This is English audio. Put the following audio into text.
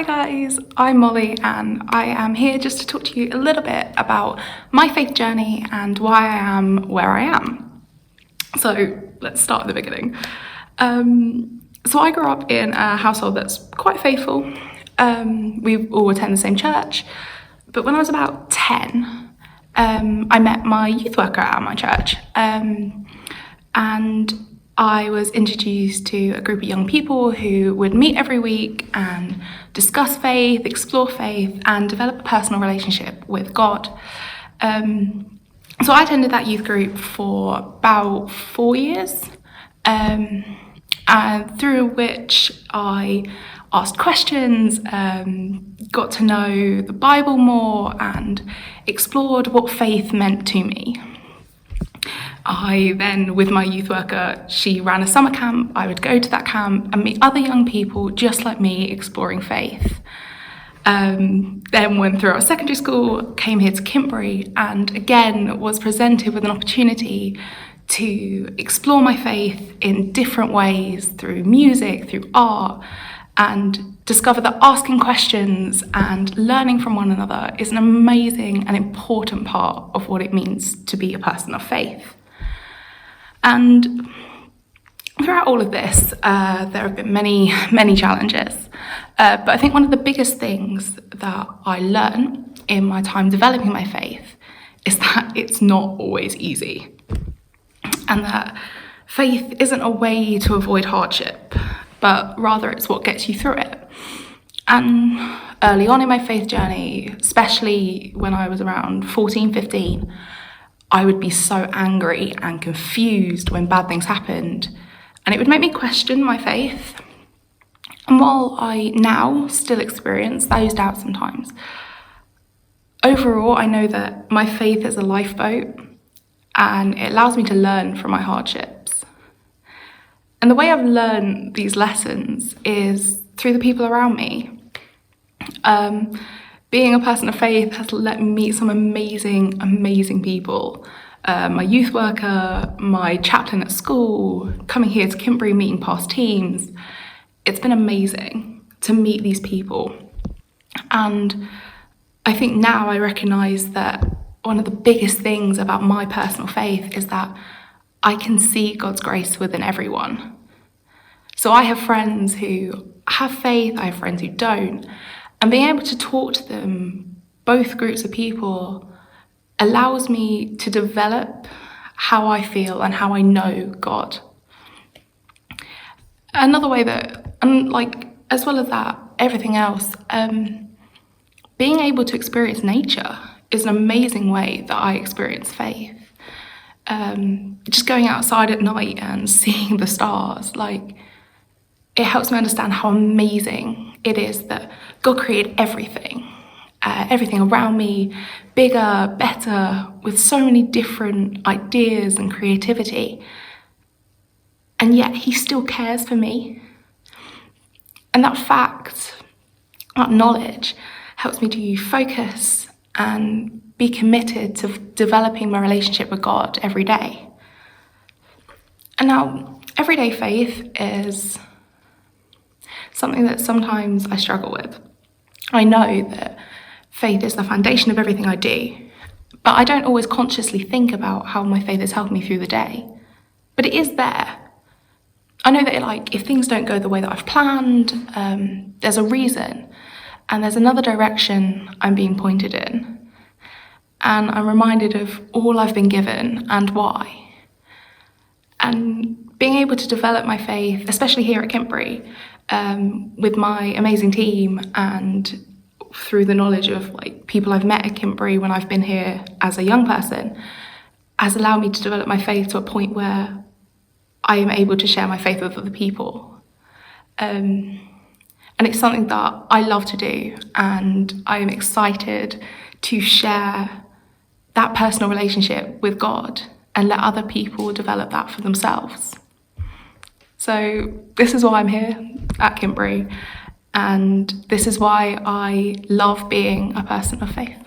guys, I'm Molly and I am here just to talk to you a little bit about my faith journey and why I am where I am. So let's start at the beginning. So I grew up in a household that's quite faithful. We all attend the same church, but when I was about 10, I met my youth worker at my church, and I was introduced to a group of young people who would meet every week and discuss faith, explore faith, and develop a personal relationship with God. So I attended that youth group for about 4 years, and through which I asked questions, got to know the Bible more, and explored what faith meant to me. I then, with my youth worker, she ran a summer camp. I would go to that camp and meet other young people just like me exploring faith. Then went through our secondary school, came here to Kintbury, and again was presented with an opportunity to explore my faith in different ways through music, through art, and discover that asking questions and learning from one another is an amazing and important part of what it means to be a person of faith. And throughout all of this, there have been many challenges. But I think one of the biggest things that I learned in my time developing my faith is that it's not always easy. And that faith isn't a way to avoid hardship, but rather it's what gets you through it. And early on in my faith journey, especially when I was around 14, 15, I would be so angry and confused when bad things happened, and it would make me question my faith. And while I now still experience those doubts sometimes, overall I know that my faith is a lifeboat and it allows me to learn from my hardships. And the way I've learned these lessons is through the people around me. Being a person of faith has let me meet some amazing people. My youth worker, my chaplain at school, coming here to Kintbury, meeting past teams. It's been amazing to meet these people. And I think now I recognise that one of the biggest things about my personal faith is that I can see God's grace within everyone. So I have friends who have faith, I have friends who don't. And being able to talk to them, both groups of people, allows me to develop how I feel and how I know God. Another way that, as well as that, everything else, being able to experience nature is an amazing way that I experience faith. Just going outside at night and seeing the stars, it helps me understand how amazing it is that God created everything around me, bigger, better, with so many different ideas and creativity. And yet he still cares for me. And that fact, that knowledge, helps me to focus and be committed to developing my relationship with God every day. And now, everyday faith is something that sometimes I struggle with. I know that faith is the foundation of everything I do, but I don't always consciously think about how my faith has helped me through the day. But it is there. I know that if things don't go the way that I've planned, there's a reason, and there's another direction I'm being pointed in. And I'm reminded of all I've been given and why. And being able to develop my faith, especially here at Kintbury, with my amazing team and through the knowledge of people I've met at Kintbury when I've been here as a young person, has allowed me to develop my faith to a point where I am able to share my faith with other people. And it's something that I love to do, and I am excited to share that personal relationship with God and let other people develop that for themselves. So this is why I'm here at Kintbury, and this is why I love being a person of faith.